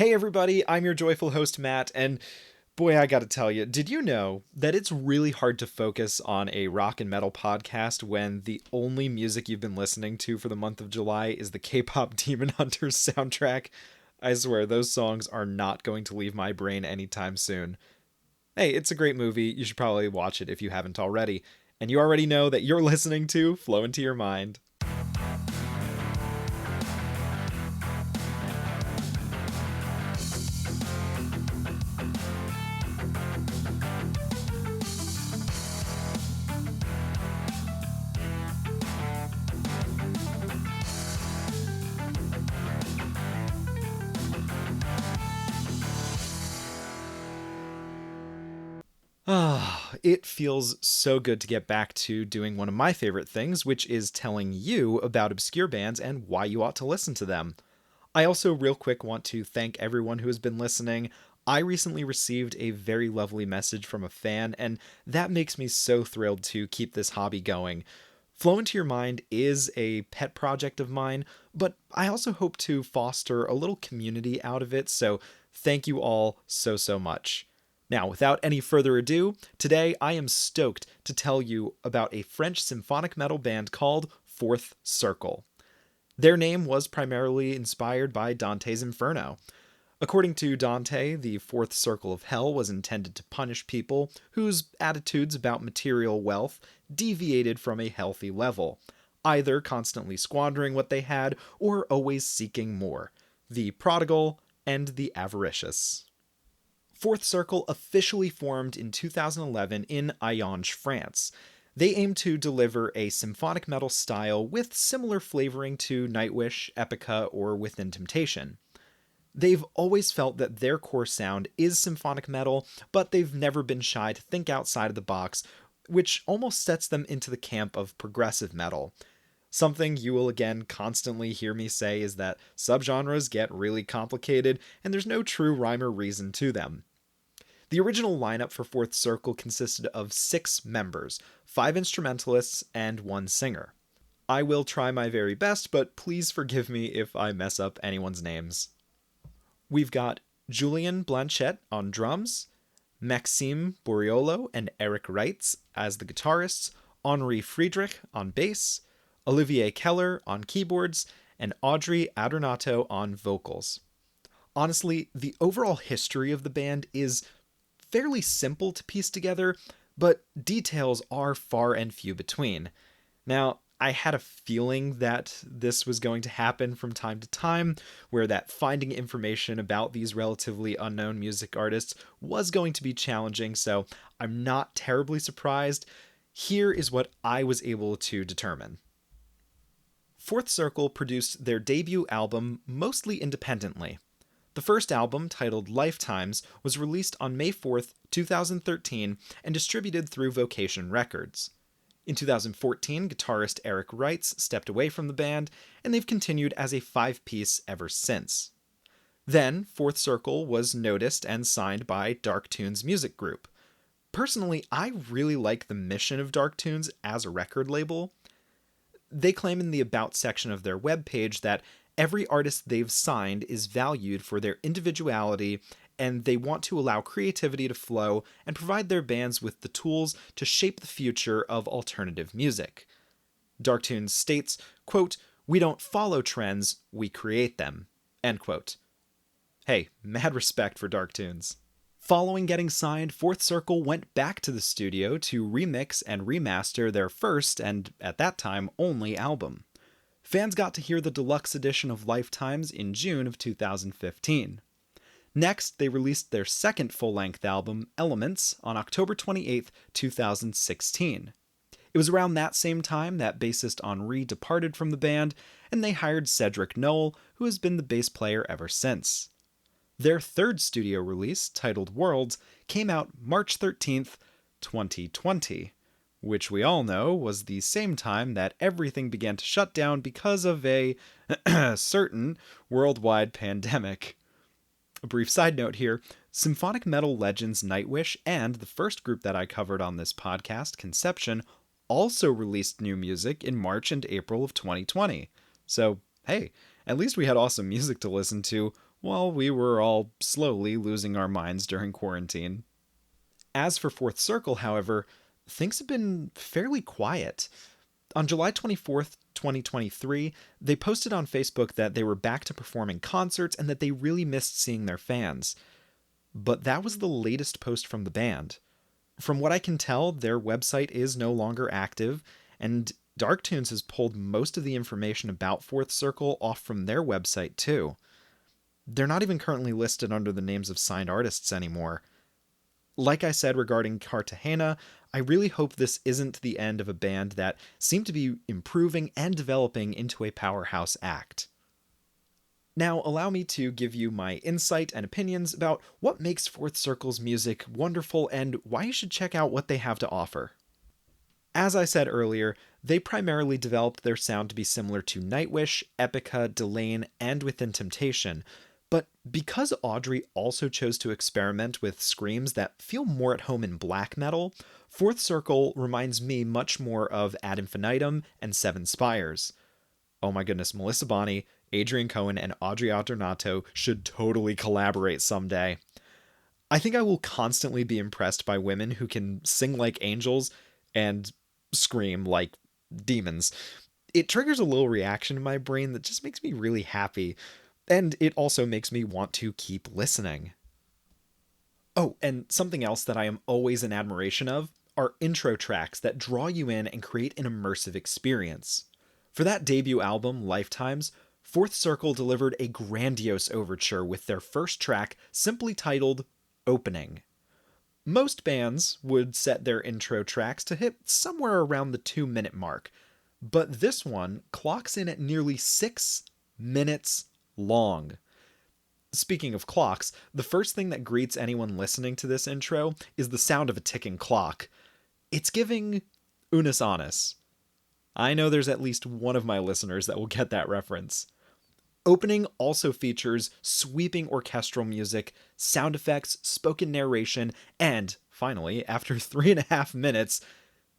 Hey everybody, I'm your joyful host Matt, and boy, I gotta tell you, did you know that it's really hard to focus on a rock and metal podcast when the only music you've been listening to for the month of July is the K-pop Demon Hunters soundtrack? I swear, those songs are not going to leave my brain anytime soon. Hey, it's a great movie, you should probably watch it if you haven't already, and you already know that you're listening to Flow Into Your Mind. Ah, it feels so good to get back to doing one of my favorite things, which is telling you about obscure bands and why you ought to listen to them. I also, real quick, want to thank everyone who has been listening. I recently received a very lovely message from a fan, and that makes me so thrilled to keep this hobby going. Flow Into Your Mind is a pet project of mine, but I also hope to foster a little community out of it, so thank you all so much. Now, without any further ado, today I am stoked to tell you about a French symphonic metal band called Fourth Circle. Their name was primarily inspired by Dante's Inferno. According to Dante, the fourth circle of hell was intended to punish people whose attitudes about material wealth deviated from a healthy level, either constantly squandering what they had or always seeking more: the prodigal and the avaricious. Fourth Circle officially formed in 2011 in Ayange, France. They aim to deliver a symphonic metal style with similar flavoring to Nightwish, Epica, or Within Temptation. They've always felt that their core sound is symphonic metal, but they've never been shy to think outside of the box, which almost sets them into the camp of progressive metal. Something you will again constantly hear me say is that subgenres get really complicated, and there's no true rhyme or reason to them. The original lineup for Fourth Circle consisted of 6 members, 5 instrumentalists, and 1 singer. I will try my very best, but please forgive me if I mess up anyone's names. We've got Julien Blanchet on drums, Maxime Boriolo and Eric Reitz as the guitarists, Henri Friedrich on bass, Olivier Keller on keyboards, and Audrey Adornato on vocals. Honestly, the overall history of the band is fairly simple to piece together, but details are far and few between. Now, I had a feeling that this was going to happen from time to time, where that finding information about these relatively unknown music artists was going to be challenging, so I'm not terribly surprised. Here is what I was able to determine. Fourth Circle produced their debut album mostly independently. The first album, titled Lifetimes, was released on May 4th, 2013, and distributed through Vocation Records. In 2014, guitarist Eric Reitz stepped away from the band, and they've continued as a 5-piece ever since. Then, Fourth Circle was noticed and signed by Dark Tunes Music Group. Personally, I really like the mission of Dark Tunes as a record label. They claim in the About section of their webpage that every artist they've signed is valued for their individuality, and they want to allow creativity to flow and provide their bands with the tools to shape the future of alternative music. Darktunes states, quote, "We don't follow trends, we create them," end quote. Hey, mad respect for Darktunes. Following getting signed, Fourth Circle went back to the studio to remix and remaster their first, and at that time, only album. Fans got to hear the deluxe edition of Lifetimes in June of 2015. Next, they released their second full-length album, Elements, on October 28, 2016. It was around that same time that bassist Henri departed from the band, and they hired Cedric Noel, who has been the bass player ever since. Their third studio release, titled Worlds, came out March 13th, 2020. Which we all know was the same time that everything began to shut down because of a certain worldwide pandemic. A brief side note here, symphonic metal legends Nightwish and the first group that I covered on this podcast, Conception, also released new music in March and April of 2020. So, hey, at least we had awesome music to listen to while we were all slowly losing our minds during quarantine. As for Fourth Circle, however, things have been fairly quiet. On July 24th, 2023, they posted on Facebook that they were back to performing concerts and that they really missed seeing their fans. But that was the latest post from the band. From what I can tell, their website is no longer active, and Darktunes has pulled most of the information about Fourth Circle off from their website too. They're not even currently listed under the names of signed artists anymore. Like I said regarding Cartagena, I really hope this isn't the end of a band that seemed to be improving and developing into a powerhouse act. Now, allow me to give you my insight and opinions about what makes Fourth Circle's music wonderful and why you should check out what they have to offer. As I said earlier, they primarily developed their sound to be similar to Nightwish, Epica, Delain, and Within Temptation, but because Audrey also chose to experiment with screams that feel more at home in black metal, Fourth Circle reminds me much more of Ad Infinitum and Seven Spires. Oh my goodness, Melissa Bonney, Adrian Cohen, and Audrey Alternato should totally collaborate someday. I think I will constantly be impressed by women who can sing like angels and scream like demons. It triggers a little reaction in my brain that just makes me really happy, and it also makes me want to keep listening. Oh, and something else that I am always in admiration of are intro tracks that draw you in and create an immersive experience. For that debut album, Lifetimes, Fourth Circle delivered a grandiose overture with their first track simply titled Opening. Most bands would set their intro tracks to hit somewhere around the 2-minute mark, but this one clocks in at nearly 6 minutes long. Speaking of clocks, the first thing that greets anyone listening to this intro is the sound of a ticking clock. It's giving Unus Annus. I know there's at least one of my listeners that will get that reference. Opening also features sweeping orchestral music, sound effects, spoken narration, and, finally, after 3.5 minutes,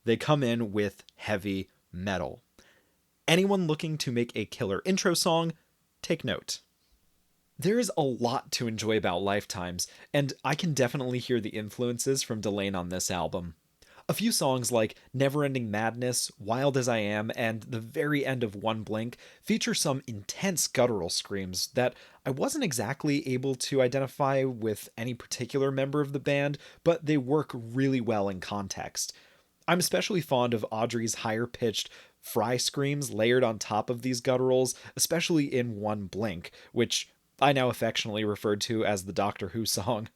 they come in with heavy metal. Anyone looking to make a killer intro song, take note. There is a lot to enjoy about Lifetimes, and I can definitely hear the influences from Delain on this album. A few songs like Neverending Madness, Wild as I Am, and the very end of One Blink feature some intense guttural screams that I wasn't exactly able to identify with any particular member of the band, but they work really well in context. I'm especially fond of Audrey's higher-pitched fry screams layered on top of these gutturals, especially in One Blink, which I now affectionately refer to as the Doctor Who song.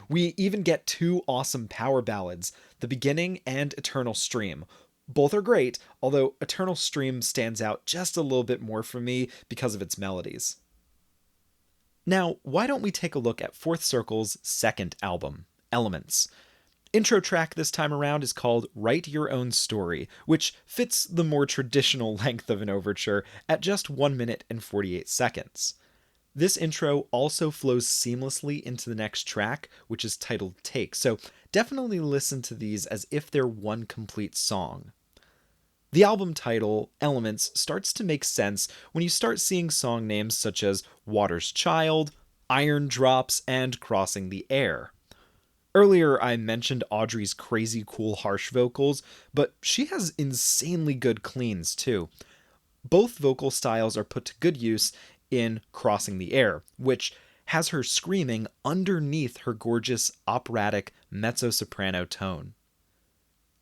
We even get 2 awesome power ballads, The Beginning and Eternal Stream. Both are great, although Eternal Stream stands out just a little bit more for me because of its melodies. Now, why don't we take a look at Fourth Circle's second album, Elements. Intro track this time around is called Write Your Own Story, which fits the more traditional length of an overture at just 1 minute and 48 seconds. This intro also flows seamlessly into the next track, which is titled Take, so definitely listen to these as if they're one complete song. The album title, Elements, starts to make sense when you start seeing song names such as Water's Child, Iron Drops, and Crossing the Air. Earlier, I mentioned Audrey's crazy cool harsh vocals, but she has insanely good cleans too. Both vocal styles are put to good use in Crossing the Air, which has her screaming underneath her gorgeous operatic mezzo-soprano tone.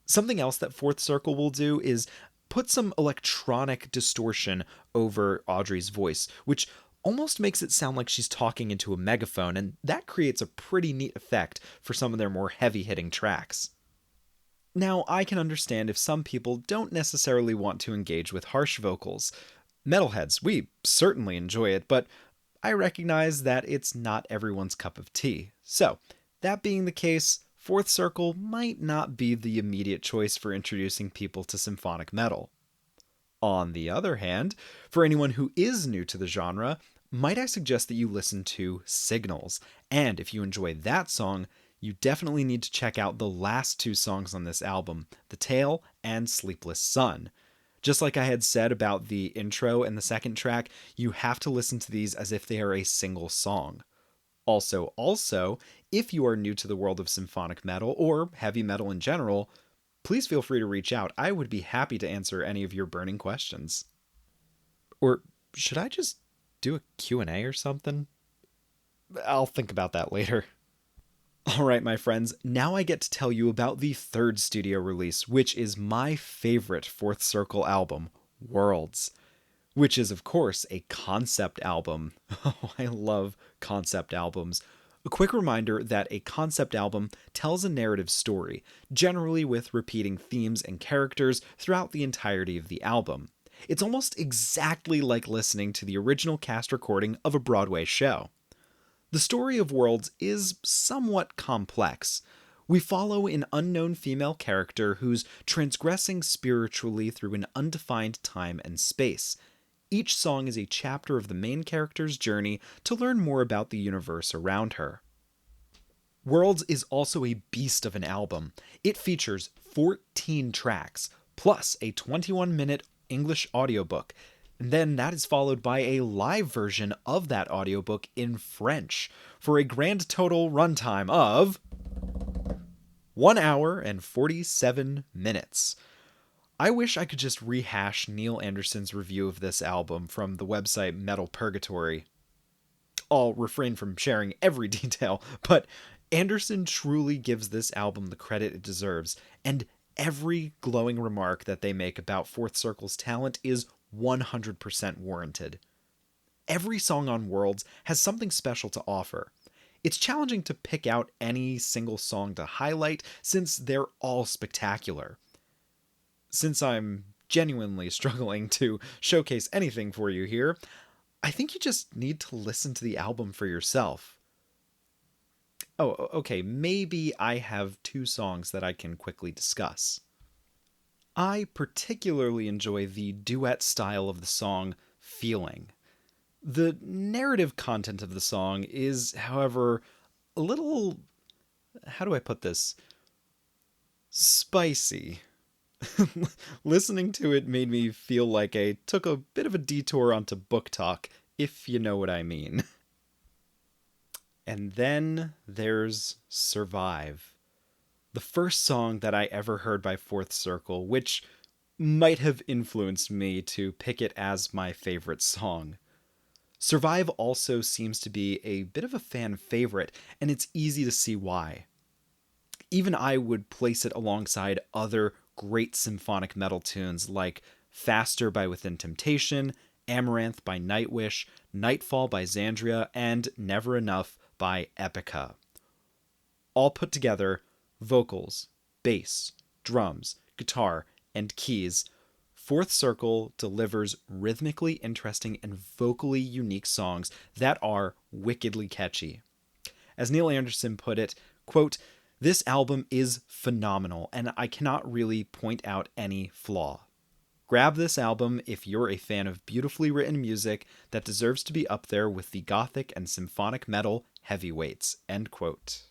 Something else that Fourth Circle will do is put some electronic distortion over Audrey's voice, which almost makes it sound like she's talking into a megaphone, and that creates a pretty neat effect for some of their more heavy-hitting tracks. Now, I can understand if some people don't necessarily want to engage with harsh vocals. Metalheads, we certainly enjoy it, but I recognize that it's not everyone's cup of tea. So, that being the case, Fourth Circle might not be the immediate choice for introducing people to symphonic metal. On the other hand, for anyone who is new to the genre, might I suggest that you listen to Signals, and if you enjoy that song, you definitely need to check out the last 2 songs on this album, The Tale and Sleepless Sun. Just like I had said about the intro and the second track, you have to listen to these as if they are a single song. Also, if you are new to the world of symphonic metal or heavy metal in general, please feel free to reach out. I would be happy to answer any of your burning questions. Or should I just do a Q&A or something? I'll think about that later. All right, my friends, now I get to tell you about the third studio release, which is my favorite Fourth Circle album, Worlds, which is, of course, a concept album. Oh, I love concept albums. A quick reminder that a concept album tells a narrative story, generally with repeating themes and characters throughout the entirety of the album. It's almost exactly like listening to the original cast recording of a Broadway show. The story of Worlds is somewhat complex. We follow an unknown female character who's transgressing spiritually through an undefined time and space. Each song is a chapter of the main character's journey to learn more about the universe around her. Worlds is also a beast of an album. It features 14 tracks, plus a 21-minute English audiobook. And then that is followed by a live version of that audiobook in French for a grand total runtime of 1 hour and 47 minutes. I wish I could just rehash Neil Anderson's review of this album from the website Metal Purgatory. I'll refrain from sharing every detail, but Anderson truly gives this album the credit it deserves, and every glowing remark that they make about Fourth Circle's talent is 100% warranted. Every song on Worlds has something special to offer. It's challenging to pick out any single song to highlight since they're all spectacular. Since I'm genuinely struggling to showcase anything for you here, I think you just need to listen to the album for yourself. Oh, okay, maybe I have 2 songs that I can quickly discuss. I particularly enjoy the duet style of the song Feeling. The narrative content of the song is, however, a little, how do I put this? Spicy. Listening to it made me feel like I took a bit of a detour onto book talk, if you know what I mean. And then there's Survive, the first song that I ever heard by Fourth Circle, which might have influenced me to pick it as my favorite song. Survive also seems to be a bit of a fan favorite, and it's easy to see why. Even I would place it alongside other great symphonic metal tunes like Faster by Within Temptation, Amaranth by Nightwish, Nightfall by Xandria, and Never Enough by Epica. All put together, vocals, bass, drums, guitar, and keys, Fourth Circle delivers rhythmically interesting and vocally unique songs that are wickedly catchy. As Neil Anderson put it, quote, "This album is phenomenal, and I cannot really point out any flaw. Grab this album if you're a fan of beautifully written music that deserves to be up there with the gothic and symphonic metal heavyweights," end quote.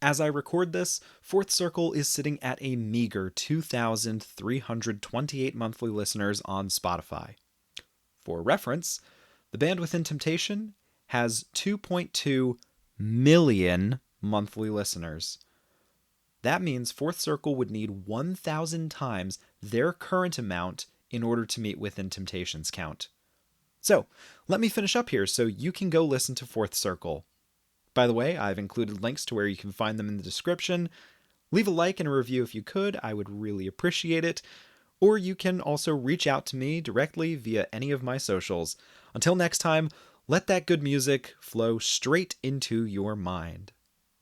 As I record this, Fourth Circle is sitting at a meager 2,328 monthly listeners on Spotify. For reference, the band Within Temptation has 2.2 million monthly listeners. That means Fourth Circle would need 1,000 times their current amount in order to meet Within Temptation's count. So, let me finish up here so you can go listen to Fourth Circle. By the way, I've included links to where you can find them in the description. Leave a like and a review if you could, I would really appreciate it. Or you can also reach out to me directly via any of my socials. Until next time, let that good music flow straight into your mind.